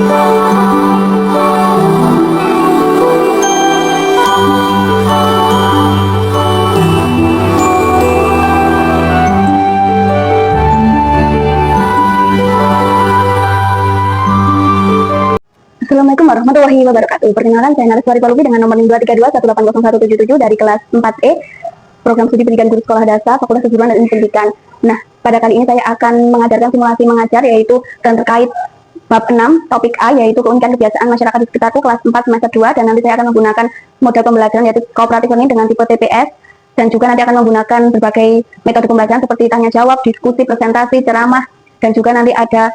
Assalamualaikum warahmatullahi wabarakatuh. Perkenalkan, saya Narswari Palupi dengan nomor 232180177 dari kelas 4E Program Studi Pendidikan Guru Sekolah Dasar Fakultas Kejuruan dan Ilmu Pendidikan. Nah, pada kali ini saya akan mengajarkan simulasi mengajar, yaitu dan terkait bab 6 topik A, yaitu keunikan kebiasaan masyarakat di sekitarku, kelas 4 semester 2, dan nanti saya akan menggunakan model pembelajaran yaitu cooperative learning dengan tipe TPS, dan juga nanti akan menggunakan berbagai metode pembelajaran seperti tanya jawab, diskusi, presentasi, ceramah, dan juga nanti ada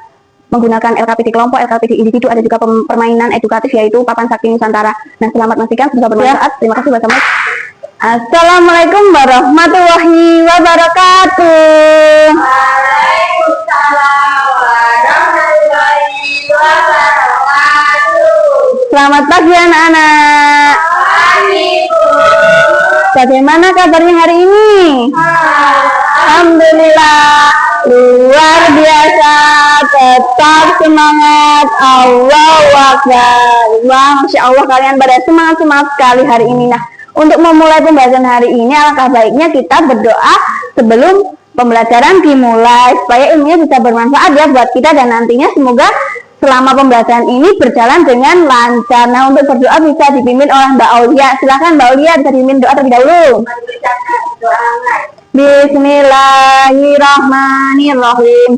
menggunakan LKPD kelompok, LKPD individu, ada juga permainan edukatif yaitu papan saking Nusantara. Nah, selamat menyaksikan, semoga bermanfaat. Terima kasih. Wassalamualaikum. Assalamualaikum warahmatullahi wabarakatuh. Waalaikumsalam warahmatullahi wabarakatuh. Selamat pagi anak-anak. Bagaimana kabarnya hari ini? Alhamdulillah, luar biasa, tetap semangat, Allahu Akbar. Wah, Masya Allah, kalian pada semangat sekali hari ini. Nah, untuk memulai pembahasan hari ini, alangkah baiknya kita berdoa sebelum pembelajaran dimulai, supaya ilmunya bisa bermanfaat ya buat kita, dan nantinya semoga selama pembahasan ini berjalan dengan lancar. Nah, untuk berdoa bisa dipimpin oleh Mbak Aulia. Silahkan Mbak Aulia, bisa dipimpin doa terlebih dahulu. Bismillahirrahmanirrahim.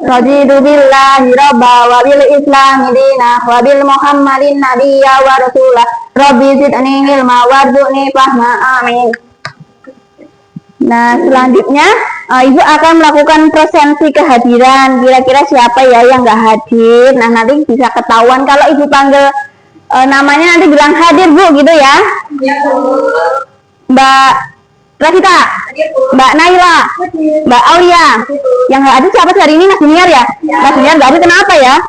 Raditu billahi rabba wa bil islami dina wa bil muhammadin nabiyya wa rasulah. Rabbi zidni ilma warzuqni fahma. Amin. Nah, selanjutnya Ibu akan melakukan presensi kehadiran. Kira-kira siapa ya yang nggak hadir? Nah, nanti bisa ketahuan kalau Ibu panggil namanya, nanti bilang hadir Bu, gitu ya. Mbak Rafita, Mbak Naila, Mbak Aulia. Yang nggak ada siapa hari ini? Mas Junior ya? Mas Junior nggak ada, kenapa ya?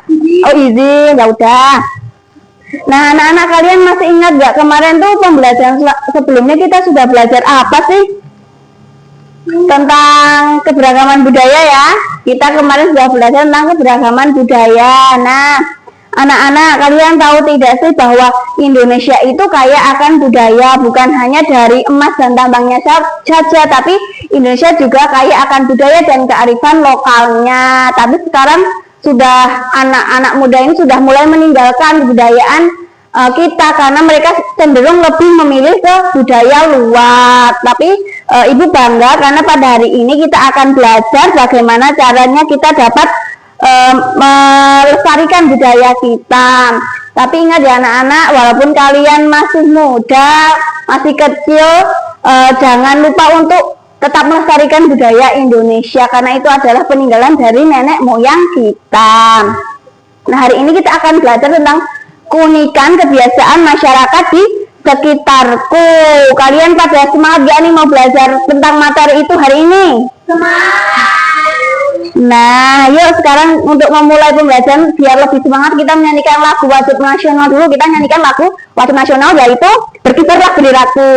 Oh, izin, ya udah. Nah, anak-anak kalian masih ingat nggak kemarin tuh pembelajaran sebelumnya kita sudah belajar apa sih? Tentang keberagaman budaya ya. Kita kemarin sudah belajar tentang keberagaman budaya. Nah, anak-anak kalian tahu tidak sih bahwa Indonesia itu kaya akan budaya, bukan hanya dari emas dan tambangnya saja, tapi Indonesia juga kaya akan budaya dan kearifan lokalnya. Tapi sekarang sudah anak-anak muda ini sudah mulai meninggalkan kebudayaan kita, karena mereka cenderung lebih memilih ke budaya luar. Tapi Ibu bangga karena pada hari ini kita akan belajar bagaimana caranya kita dapat melestarikan budaya kita. Tapi ingat ya anak-anak, walaupun kalian masih muda, masih kecil, jangan lupa untuk tetap melestarikan budaya Indonesia, karena itu adalah peninggalan dari nenek moyang kita. Nah, hari ini kita akan belajar tentang keunikan kebiasaan masyarakat di sekitarku. Kalian pada semangat gak nih mau belajar tentang materi itu hari ini? Nah, yuk sekarang untuk memulai pembelajaran biar lebih semangat, kita menyanyikan lagu wajib nasional dulu. Kita nyanyikan lagu wajib nasional, yaitu Berkibarlah Benderaku.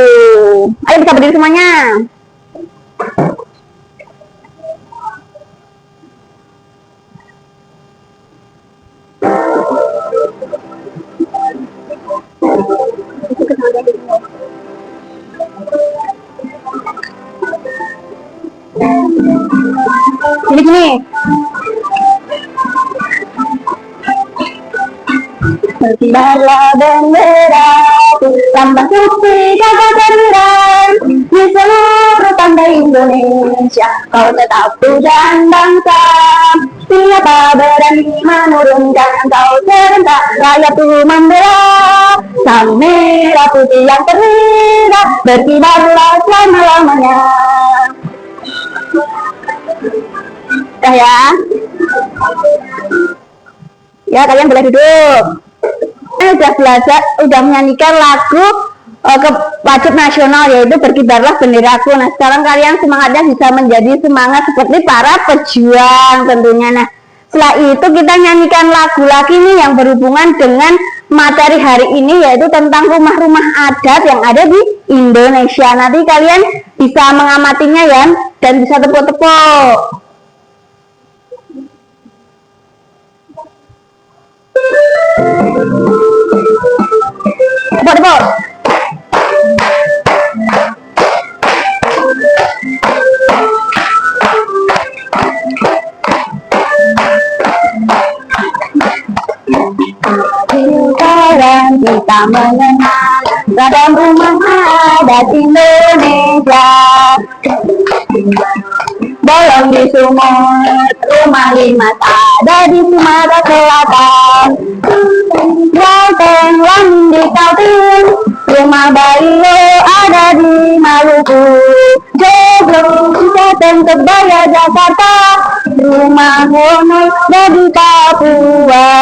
Ayo bisa berdiri semuanya. Gini. Berkibarlah benderaku, lambang putih gagah gemilang di seluruh pantai Indonesia. Kau tetap dan bangsa, siapa berani menurunkan kau serentak. Rakyat tuh membela sang merah putih yang terindah. Berkibarlah selama-lamanya. Ya, ya kalian boleh duduk. Udah belajar, udah menyanyikan lagu wajib nasional, yaitu Berkibarlah Benderaku. Nah, sekarang kalian semangatnya bisa menjadi semangat seperti para pejuang tentunya. Nah, setelah itu kita nyanyikan lagu lagi nih yang berhubungan dengan materi hari ini, yaitu tentang rumah-rumah adat yang ada di Indonesia. Nanti kalian bisa mengamatinya ya, dan bisa tepuk-tepuk. Tepuk. Sekarang kita mengenal ragam rumah adat Indonesia. Bolong di Sumur, rumah Limas ada di Sumatera Selatan. Ganteng Lamin di Kaltim, rumah Bailo ada di Maluku. Joglo, Jateng, Kebaya, Jakarta, rumah Hono ada di Papua.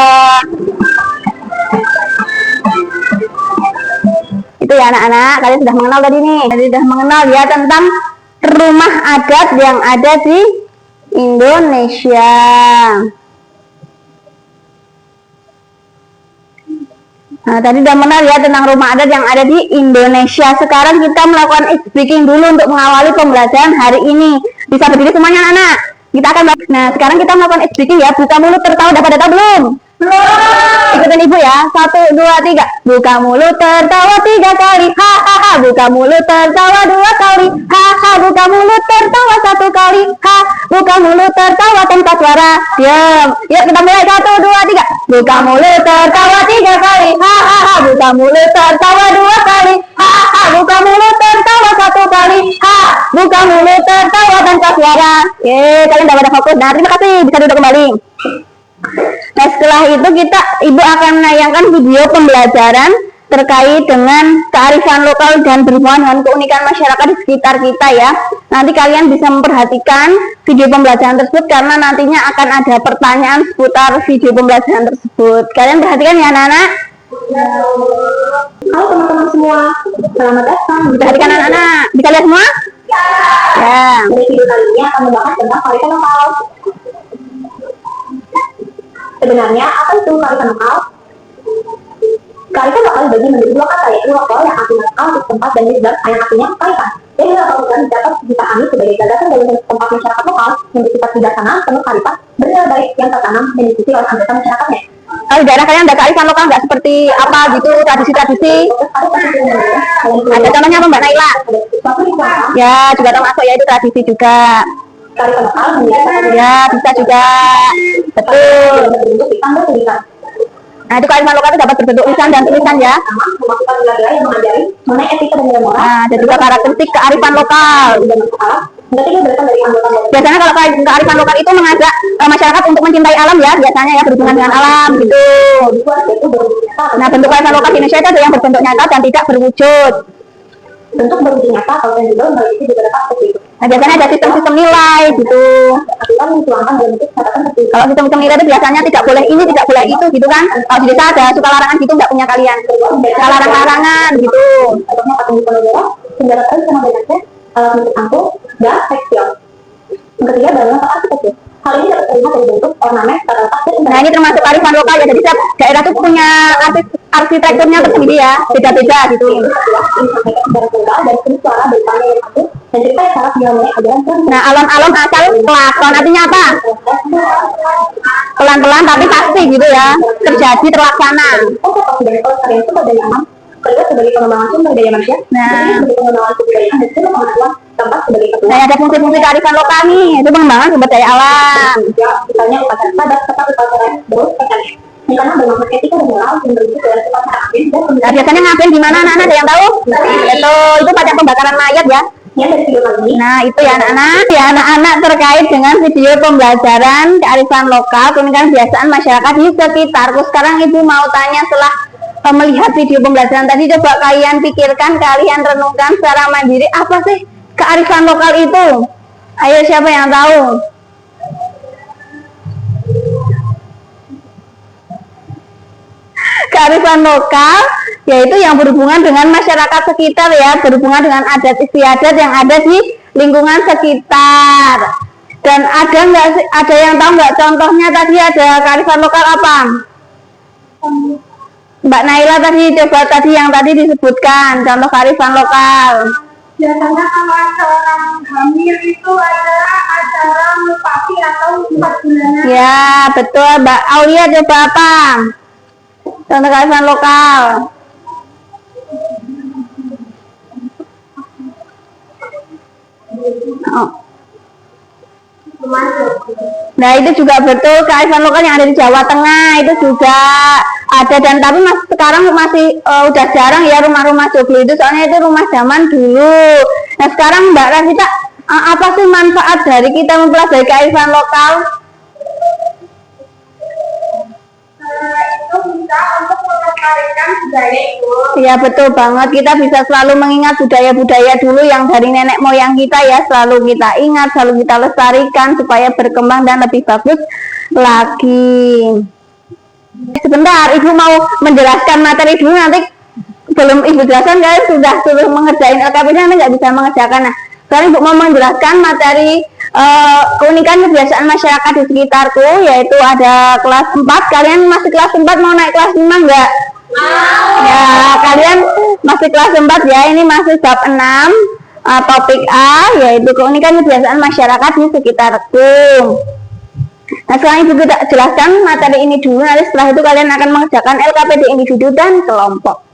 Itu ya anak-anak, kalian sudah mengenal tadi nih. Kalian sudah mengenal ya tentang rumah adat yang ada di Indonesia. Nah, tadi sudah mengenal ya tentang rumah adat yang ada di Indonesia. Sekarang kita melakukan speaking dulu untuk mengawali pembelajaran hari ini. Bisa berdiri semuanya anak-anak. Kita akan nah, sekarang kita melakukan speaking ya. Buka mulut tertawa, dapat data belum? Ikutin ibu ya. 1, 2, 3. Buka mulut tertawa 3 kali. Ha ha ha. Buka mulut tertawa 2 kali. Ha ha. Buka mulut tertawa 1 kali. Ha. Buka mulut tertawa tanpa suara. Diam. Yuk kita mulai. 1, 2, 3. Buka mulut tertawa 3 kali. Ha ha ha. Buka mulut tertawa 2 kali. Ha ha. Buka mulut tertawa 1 kali. Ha. Buka mulut tertawa tanpa suara. Kalian udah pada fokus. Nah, terima kasih. Bisa duduk kembali. Nah, setelah itu ibu akan menayangkan video pembelajaran terkait dengan kearifan lokal dan berhubungan dengan keunikan masyarakat di sekitar kita ya. Nanti kalian bisa memperhatikan video pembelajaran tersebut karena nantinya akan ada pertanyaan seputar video pembelajaran tersebut. Kalian perhatikan ya anak-anak. Halo teman-teman semua, selamat datang. Perhatikan anak-anak, bisa lihat semua? Ya. Di video kali ini akan membahas tentang kearifan lokal. Sebenarnya apa itu kearifan lokal? Kearifan lokal dibagi menjadi 2 kata, yaitu lokal yang artinya lokal, tempat, dan nisbat yang artinya kearifan. Jadi lokal bukan dapat dipahami sebagai gagasan dari tempat masyarakat lokal yang bersifat bijaksana, penuh kearifan, bernilai baik yang tertanam dan diikuti oleh anggota masyarakatnya. Kalau di daerah kalian ada kearifan lokal nggak seperti apa gitu, tradisi-tradisi? Ada contohnya apa Mbak Naila? Ya, juga termasuk ya itu tradisi juga. Kearifan lokal ya bisa juga, betul. Nah, itu kearifan lokal itu dapat berbentuk lisan dan tulisan ya. Nah, ada juga karakteristik kearifan lokal. Biasanya kalau kearifan lokal itu mengajak masyarakat untuk mencintai alam ya, biasanya ya berhubungan dengan alam gitu. Nah, bentuk kearifan lokal di Indonesia itu ada yang berbentuk nyata dan tidak berwujud. Bentuk berwujud nyata kalau yang juga memiliki beberapa seperti itu. Nah, biasanya ada sistem-sistem nilai gitu. Kalau sistem-sistem nilai itu biasanya tidak boleh ini, tidak boleh itu gitu kan. Kalau di desa ada suka larangan gitu, nggak punya kalian. Suka larang-larangan gitu. Yang ketiga adalah arsitektur. Hal ini dapat terlihat dari bentuk, ornamen, tata letak. Nah, ini termasuk kearifan lokal ya. Jadi setiap daerah tuh punya arsitekturnya tersendiri ya, beda-beda gitu. Nah, alon-alon asal pelakon artinya apa? Pelan-pelan tapi pasti gitu ya, terjadi terlaksana. Sebagai pengembangan sumber daya manusia. Nah, ada fungsi-fungsi kearifan lokal nih, itu pengembangan sumber daya alam. Misalnya upacara adat, tetap upacara karena bermakna etika dan moral yang berwujud dalam sifat aktif. Nah, biasanya ngapain di mana anak-anak, ada yang tahu? Itu pada pembakaran mayat ya. Nah, itu ya anak-anak, terkait dengan video pembelajaran kearifan lokal, keunikan kebiasaan masyarakat di sekitar. Terus sekarang ibu mau tanya setelah melihat video pembelajaran tadi, coba kalian pikirkan, kalian renungkan secara mandiri, apa sih kearifan lokal itu? Ayo, siapa yang tahu? Kearifan lokal yaitu yang berhubungan dengan masyarakat sekitar ya, berhubungan dengan adat istiadat yang ada di lingkungan sekitar. Dan ada yang tahu nggak contohnya tadi ada kearifan lokal apa? Mbak Naila tadi coba yang tadi disebutkan contoh kearifan lokal. Biasanya kalau ada orang hamil itu adalah acara mupati atau 4 bulanan. Ya betul, Mbak Aulia coba apa? Contoh kearifan lokal. Oh. Nah itu juga betul, kearifan lokal yang ada di Jawa Tengah itu juga ada, dan tapi sekarang masih udah jarang ya rumah-rumah joglo itu, soalnya itu rumah zaman dulu. Nah sekarang Mbak Rafita, apa sih manfaat dari kita mempelajari kearifan lokal? Itu bisa untuk melestarikan budaya itu. Ya betul banget, kita bisa selalu mengingat budaya-budaya dulu yang dari nenek moyang kita ya, selalu kita ingat, selalu kita lestarikan supaya berkembang dan lebih bagus lagi. Sebentar, Ibu mau menjelaskan materi dulu, nanti belum Ibu jelaskan kalian sudah suruh mengerjain LKP-nya, nanti nggak bisa mengerjakan. Nah, sekarang Ibu mau menjelaskan materi keunikan kebiasaan masyarakat di sekitarku, yaitu ada kelas 4. Kalian masih kelas 4, mau naik kelas 5 enggak? Ya, kalian masih kelas 4 ya, ini masih bab 6, topik A, yaitu keunikan kebiasaan masyarakat di sekitarku. Nah, setelah Ibu kita jelaskan materi ini dulu, nanti setelah itu kalian akan mengerjakan LKPD individu dan kelompok.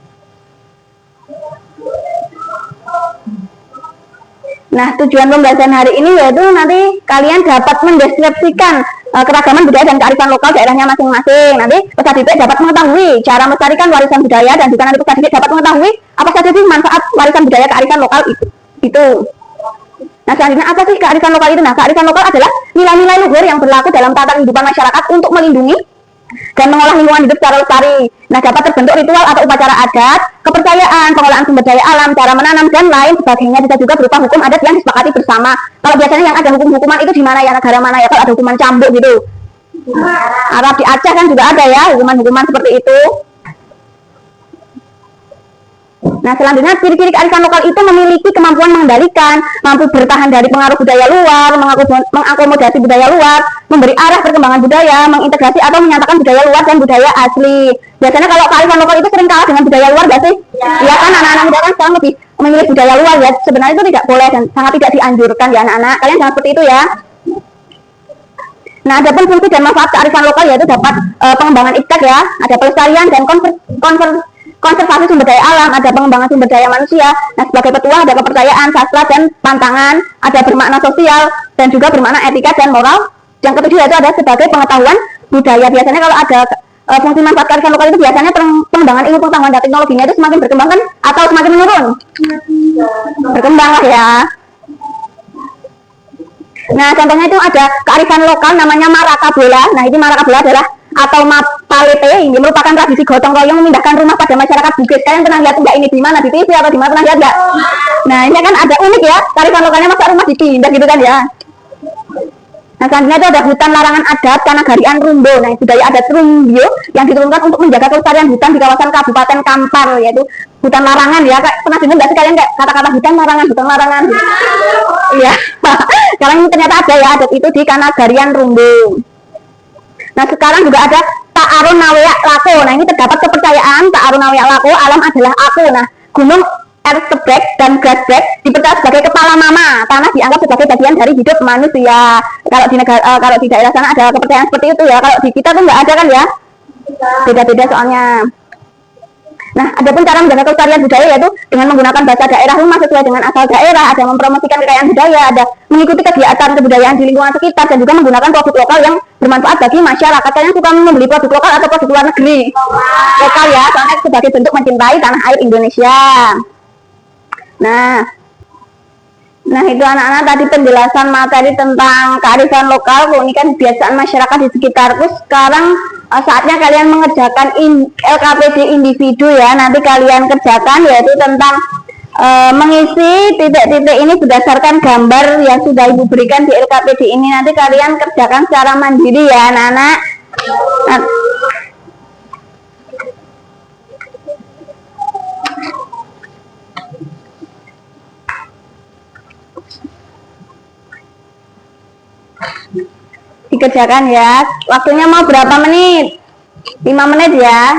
Nah, tujuan pembahasan hari ini yaitu nanti kalian dapat mendeskripsikan keragaman budaya dan kearifan lokal daerahnya masing-masing. Nanti peserta didik dapat mengetahui cara melestarikan warisan budaya, dan juga nanti peserta didik dapat mengetahui apa saja sih manfaat warisan budaya kearifan lokal itu. Nah, selanjutnya apa sih kearifan lokal itu? Nah, kearifan lokal adalah nilai-nilai luhur yang berlaku dalam tata kehidupan masyarakat untuk melindungi dan mengolah lingkungan hidup secara lestari. Nah, dapat terbentuk ritual atau upacara adat, kepercayaan, pengolahan sumber daya alam, cara menanam, dan lain sebagainya. Bisa juga berupa hukum adat yang disepakati bersama. Kalau biasanya yang ada hukum-hukuman itu di mana ya, negara mana ya? Kalau ada hukuman cambuk gitu. Arab di Aceh kan juga ada ya hukuman-hukuman seperti itu. Nah, selanjutnya ciri-ciri kearifan lokal itu memiliki kemampuan mengendalikan, mampu bertahan dari pengaruh budaya luar, mengakomodasi budaya luar, memberi arah perkembangan budaya, mengintegrasi atau menyatakan budaya luar dan budaya asli. Biasanya kalau kearifan lokal itu sering kalah dengan budaya luar, gak sih? Ya kan, anak-anak muda kan sekarang lebih memilih budaya luar ya. Sebenarnya itu tidak boleh dan sangat tidak dianjurkan ya anak-anak. Kalian jangan seperti itu ya. Nah, ada pun fungsi dan manfaat kearifan lokal yaitu dapat pengembangan iptek ya, ada pelestarian dan konservasi sumber daya alam, ada pengembangan sumber daya manusia. Nah, sebagai petua ada kepercayaan, sastra dan pantangan, ada bermakna sosial dan juga bermakna etika dan moral. Yang ketujuh yaitu ada sebagai pengetahuan budaya. Biasanya kalau ada fungsi manfaat kearifan lokal itu biasanya pengembangan ilmu pengetahuan dan teknologinya itu semakin berkembang kan atau semakin menurun? Berkembang lah ya. Nah, contohnya itu ada kearifan lokal namanya Marakabola. Nah, ini Marakabola adalah atau Mapalete, ini merupakan tradisi gotong royong memindahkan rumah pada masyarakat Bugis. Kalian pernah lihat enggak ini di mana, di TV atau di mana, pernah lihat enggak? Nah, ini kan ada unik ya, kearifan lokalnya masa rumah dipindah gitu kan ya. Nah, selanjutnya itu ada hutan larangan adat Kanagarian Rumbo. Nah, budaya adat Rumbio yang diturunkan untuk menjaga kelestarian hutan di kawasan Kabupaten Kampar, yaitu hutan larangan ya. Pernah dengar nggak sih kalian kayak kata-kata hutan larangan? Iya. Sekarang ini ternyata ada ya adat itu di Kanagarian Rumbo. Nah, sekarang juga ada Ta'arun Nawea Lako. Nah, ini terdapat kepercayaan Ta'arun Nawea Lako, alam adalah aku. Nah, gunung Ertsberg dan Grasberg dipercaya sebagai kepala mama. Tanah dianggap sebagai bagian dari hidup manusia. Kalau di kalau di daerah sana ada kepercayaan seperti itu ya. Kalau di kita tuh nggak ada kan ya? Beda-beda soalnya. Nah, ada pun cara menjaga kelestarian budaya yaitu dengan menggunakan bahasa daerah rumah sesuai dengan asal daerah, ada mempromosikan kekayaan budaya, ada mengikuti kegiatan kebudayaan di lingkungan sekitar, dan juga menggunakan produk lokal yang bermanfaat bagi masyarakat. Kalian suka membeli produk lokal atau produk luar negeri? Lokal ya, soalnya sebagai bentuk mencintai tanah air Indonesia. Nah itu anak-anak tadi penjelasan materi tentang kearifan lokal, keunikan kebiasaan masyarakat di sekitarku. Sekarang saatnya kalian mengerjakan LKPD individu ya. Nanti kalian kerjakan yaitu tentang mengisi titik-titik ini berdasarkan gambar yang sudah Ibu berikan di LKPD ini. Nanti kalian kerjakan secara mandiri ya anak-anak. Dikerjakan ya. Waktunya mau berapa menit? 5 menit ya.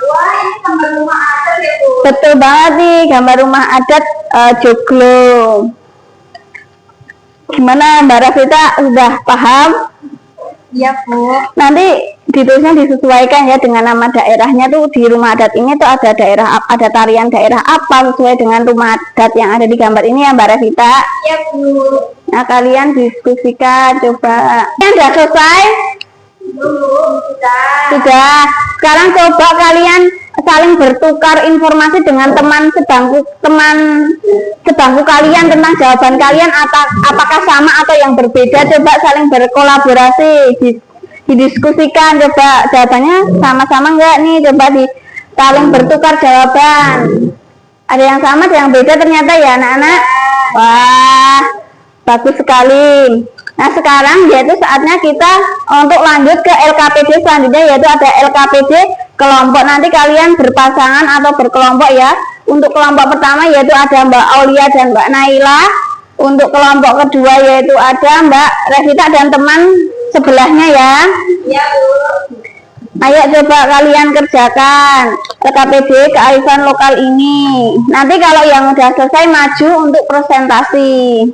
Wah, ini gambar rumah adat ya, Bu. Betul banget nih, gambar rumah adat Joglo. Gimana Mbak Rafita, sudah paham? Iya, Bu. Nanti ditulisnya disesuaikan ya dengan nama daerahnya tuh. Di rumah adat ini tuh ada ada tarian daerah apa sesuai dengan rumah adat yang ada di gambar ini ya Mbak Revita. Iya, Bu. Nah kalian diskusikan coba. Yang sudah selesai? Sudah. Sekarang coba kalian saling bertukar informasi dengan teman sebangku kalian tentang jawaban kalian apakah sama atau yang berbeda. Coba saling berkolaborasi, didiskusikan. Coba jawabannya sama-sama enggak nih, coba saling bertukar jawaban. Ada yang sama, ada yang beda ternyata ya anak-anak. Wah, bagus sekali. Nah sekarang yaitu saatnya kita untuk lanjut ke LKPD selanjutnya, yaitu ada LKPD kelompok. Nanti kalian berpasangan atau berkelompok ya. Untuk kelompok pertama yaitu ada Mbak Aulia dan Mbak Naila. Untuk kelompok kedua yaitu ada Mbak Revita dan teman sebelahnya ya. Iya, Bu. Ayo coba kalian kerjakan LKPD kearifan lokal ini. Nanti kalau yang udah selesai maju untuk presentasi.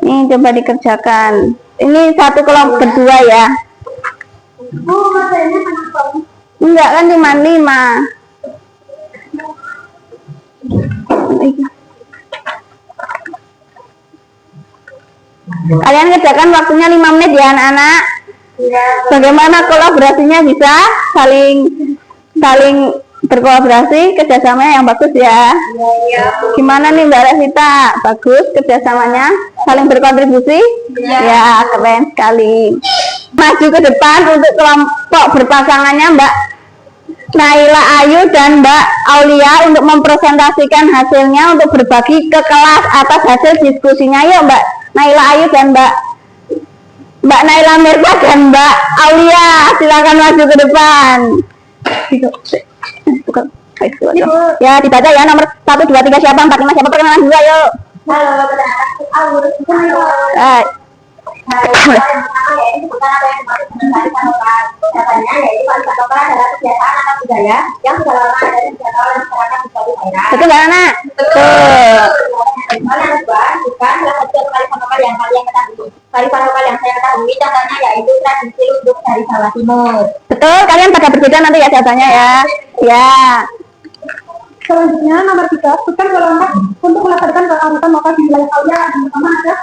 Ini coba dikerjakan. Ini satu kelompok berdua ya. Bu, materinya kenapa? Enggak kan cuma 5. Kalian kerjakan waktunya 5 menit ya anak-anak. Iya. Bagaimana kolaborasinya bisa saling berkolaborasi, kerjasamanya yang bagus ya. Iya, Bu. Gimana nih Mbak Revita? Bagus kerjasamanya, saling berkontribusi? Ya, keren sekali. Maju ke depan untuk kelompok berpasangannya Mbak Naila Ayu dan Mbak Aulia untuk mempresentasikan hasilnya untuk berbagi ke kelas atas hasil diskusinya. Yuk Mbak Naila Ayu dan Mbak Naila Mirza dan Mbak Aulia, silakan maju ke depan. Ya dibaca ya nomor 1, 2, 3 siapa, 4, 5 siapa, perkenalan dulu ayo. Halo, Aur. Yaitu bukan apa yang dimaksud dengan kearifan lokal. Katanya yaitu kearifan lokal adalah kebiasaan atau budaya yang sudah lama ada di masyarakat di suatu daerah. Betul nggak anak? Betul. Kearifan yang kedua bukan salah satu kearifan lokal yang kalian ketahui. Kearifan lokal yang saya ketahui contohnya yaitu tradisi ludruk dari Jawa Timur. Betul, kalian pada berbeda nanti ya jawabannya ya. Ya. Selanjutnya nomor 3, bukan kelompok untuk melaksanakan kearifan lokal di wilayah kalian. Yang pertama ada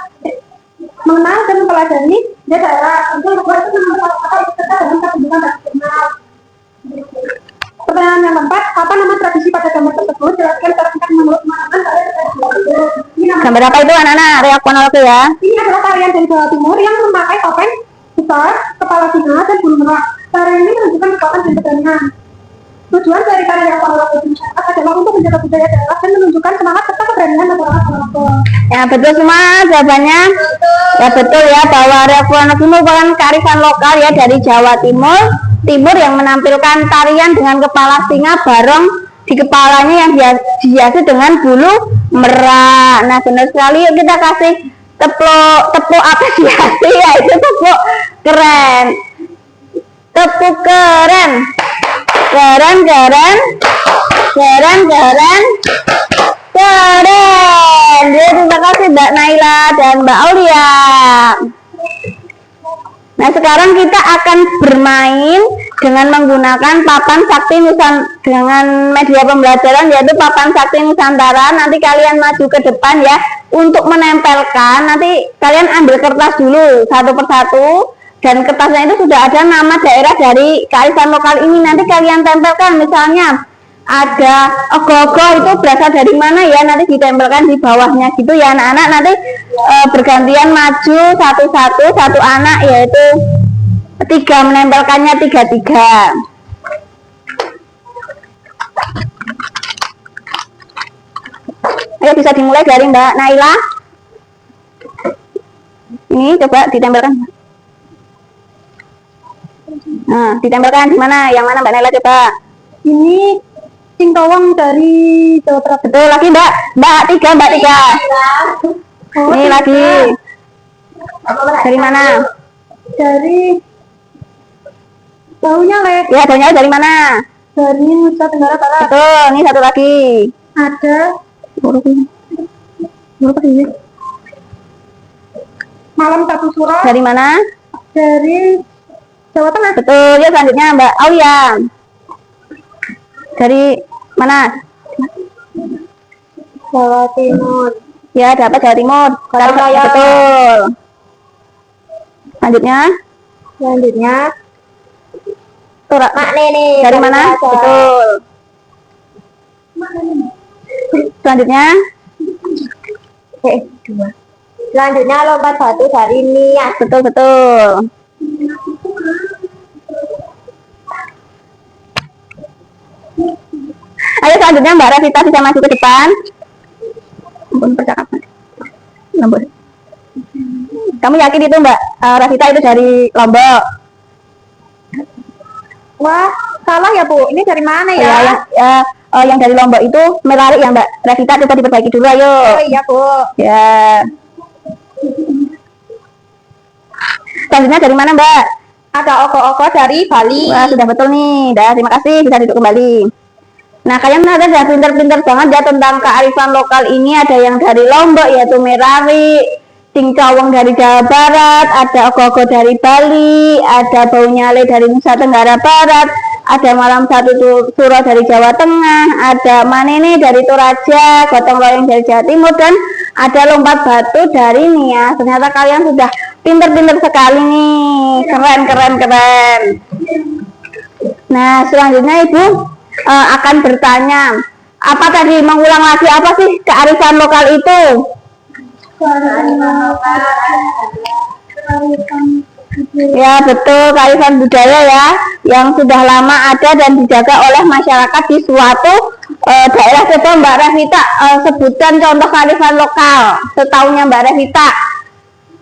mengenal dan mempelajari daerah. Untuk kedua itu mengenal serta dalam kehidupan nasional. Pertanyaan yang keempat, apa nama tradisi pada gambar tersebut? Jelaskan cara singkat menurut pengalaman kalian terkait. Gambar apa itu anak-anak? Reaksi ya. Ini adalah tarian dari Jawa Timur yang memakai topeng besar, kepala singa, dan bulu merak. Tarian ini menunjukkan kekuatan dan keberanian. Tujuan dari tarian Ponorogo masyarakat adalah untuk menjaga budaya daerah dan menunjukkan semangat serta keberanian masyarakat Ponorogo. Ya betul semua jawabannya. Ya betul ya bahwa Reaksi merupakan kearifan lokal ya dari Jawa Timur yang menampilkan tarian dengan kepala singa barong di kepalanya yang dihiasi dengan bulu merak. Nah benar sekali, yuk kita kasih tepuk apresiasi ya, itu tepuk keren, tepuk keren. Keren. Jadi terima kasih Mbak Naila dan Mbak Aulia. Nah sekarang kita akan bermain dengan menggunakan papan sakti dengan media pembelajaran yaitu papan sakti Nusantara. Nanti kalian maju ke depan ya untuk menempelkan. Nanti kalian ambil kertas dulu satu persatu. Dan kertasnya itu sudah ada nama daerah dari kearifan lokal ini. Nanti kalian tempelkan, misalnya ada ogoh-ogoh itu berasal dari mana ya, nanti ditempelkan di bawahnya gitu ya anak-anak. Nanti bergantian maju satu-satu, satu anak yaitu 3 menempelkannya 3-3. Ayo bisa dimulai dari Mbak Naila. Ini coba ditempelkan. Nah, ditempelkan di mana? Yang mana Mbak Naila coba? Ini Singkawang dari Jawa Barat. Betul lagi Mbak 3. Ini lagi. Dari mana? Dari baunya lek. Ya, baunya dari mana? Dari Nusa Tenggara Barat. Betul, ini satu lagi. Ada Malam Satu Suro. Dari mana? Dari Jawa Tengah. Betul. Ya selanjutnya Mbak Aulia. Dari mana? Jawa Timur. Ya, dapat Jawa Timur. Surabaya. Betul. Selanjutnya Mak Nene. dari mana? Betul. Selanjutnya Dua. Selanjutnya lompat batu dari Nias. betul. Ayo selanjutnya Mbak Rafita bisa maju ke depan. Ampun percakapan. Lombok. Kamu yakin itu Mbak Rafita itu dari Lombok? Wah, salah ya Bu. Ini dari mana ya? Yang dari Lombok itu Merarik ya Mbak Rafita, coba diperbaiki dulu ayo. Oh iya Bu. Ya. Selanjutnya dari mana Mbak? Ada oko-oko dari Bali. Wah sudah betul nih. Dah terima kasih, bisa duduk kembali. Nah kalian ada ya pinter-pinter banget ya tentang kearifan lokal ini. Ada yang dari Lombok yaitu Merarik, Tingcawang dari Jawa Barat, ada Ogo-ogo dari Bali, ada Bau Nyale dari Nusa Tenggara Barat, ada Malam Satu Suro dari Jawa Tengah, ada Manene dari Toraja, Gotong Royong dari Jawa Timur, dan ada Lompat Batu dari Nias. Ternyata kalian sudah pinter-pinter sekali nih, keren. Nah selanjutnya Ibu akan bertanya, apa tadi, mengulang lagi apa sih kearifan lokal itu? Ya betul, kearifan budaya ya, yang sudah lama ada dan dijaga oleh masyarakat di suatu daerah. Coba Mbak Rafita sebutkan contoh kearifan lokal setahunya Mbak Rafita.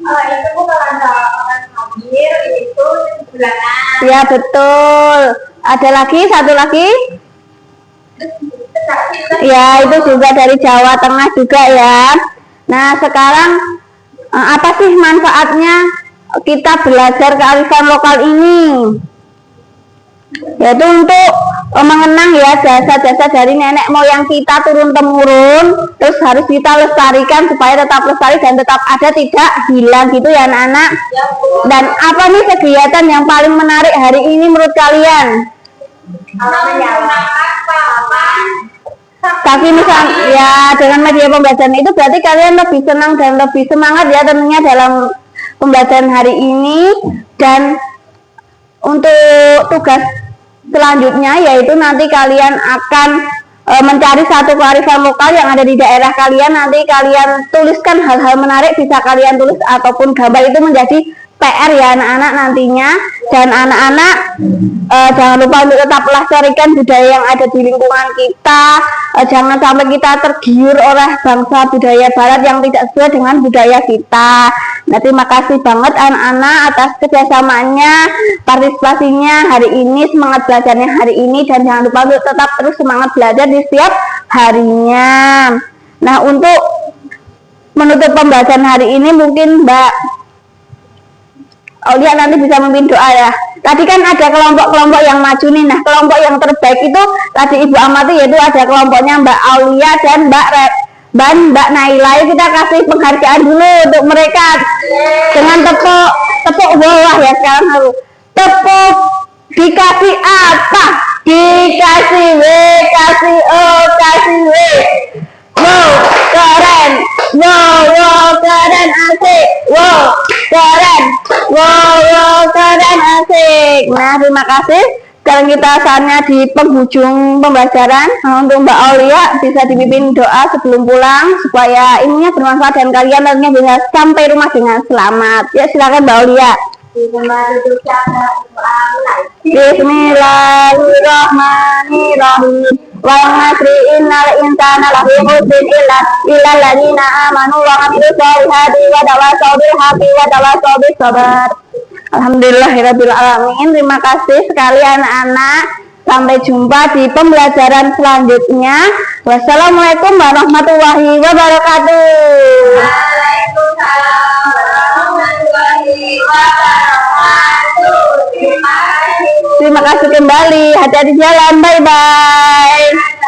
Itu bukan ada orang hadir, itu bulanan. Ya betul. Ada lagi, satu lagi. Ya itu juga dari Jawa Tengah juga ya. Nah sekarang apa sih manfaatnya kita belajar kearifan lokal ini? Yaitu untuk mengenang ya jasa-jasa dari nenek moyang kita turun temurun, terus harus kita lestarikan supaya tetap lestari dan tetap ada, tidak hilang gitu ya anak-anak. Dan apa nih kegiatan yang paling menarik hari ini menurut kalian? Tapi misal ya dengan media pembelajaran itu berarti kalian lebih senang dan lebih semangat ya tentunya dalam pembelajaran hari ini. Dan untuk tugas selanjutnya yaitu nanti kalian akan mencari satu kearifan lokal yang ada di daerah kalian. Nanti kalian tuliskan hal-hal menarik, bisa kalian tulis ataupun gambar, itu menjadi PR ya anak-anak nantinya. Dan anak-anak jangan lupa untuk tetap lestarikan budaya yang ada di lingkungan kita. Jangan sampai kita tergiur oleh bangsa budaya barat yang tidak sesuai dengan budaya kita. Nah terima kasih banget anak-anak atas kerjasamanya, partisipasinya hari ini, semangat belajarnya hari ini, dan jangan lupa untuk tetap terus semangat belajar di setiap harinya. Nah untuk menutup pembelajaran hari ini mungkin Mbak Aulia nanti bisa memimpin doa ya. Tadi kan ada kelompok-kelompok yang maju nih. Nah kelompok yang terbaik itu tadi Ibu amati, yaitu ada kelompoknya Mbak Aulia dan Mbak Naila. Kita kasih penghargaan dulu untuk mereka dengan tepuk bawah ya. Sekarang harus tepuk, dikasih apa? Dikasih W, kasih O, kasih W. Wow, keren. Wow, keren, asik. Wow, keren. Wow, keren, asik. Nah, terima kasih. Sekarang kita saatnya di penghujung pembelajaran. Untuk Mbak Aulia bisa dipimpin doa sebelum pulang supaya ilmunya bermanfaat dan kalian nantinya bisa sampai rumah dengan selamat. Ya, silakan Mbak Aulia. Bismillahirrahmanirrahim. Wa nasri innal insana lafi khusrin illa alladziina aamanu wa 'amilus sholihati wa tawassaw bil haqqi wa tawassaw bis sabr. Alhamdulillahirabbil alamin. Terima kasih sekali anak-anak. Sampai jumpa di pembelajaran selanjutnya. Wassalamualaikum warahmatullahi wabarakatuh. Waalaikumsalam warahmatullahi wabarakatuh. Terima kasih. Terima kasih kembali. Hati-hati jalan. Bye-bye.